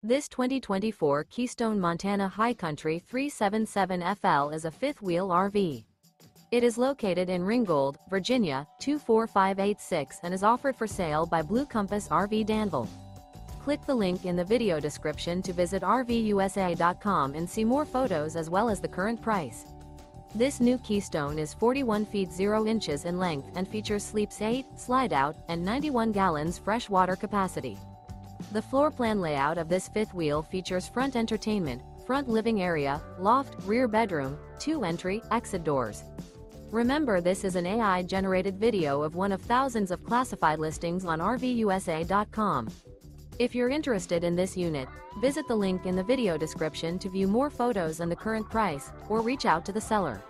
This 2024 Keystone Montana High Country 377FL is a fifth-wheel RV. It is located in Ringgold, Virginia, 24586 and is offered for sale by Blue Compass RV Danville. Click the link in the video description to visit RVUSA.com and see more photos as well as the current price. This new Keystone is 41 feet 0 inches in length and features sleeps 8, slide-out, and 91 gallons fresh water capacity. The floor plan layout of this fifth wheel features front entertainment, front living area, loft, rear bedroom, 2 entry, exit doors. Remember, this is an AI-generated video of one of thousands of classified listings on RVUSA.com. If you're interested in this unit, visit the link in the video description to view more photos and the current price, or reach out to the seller.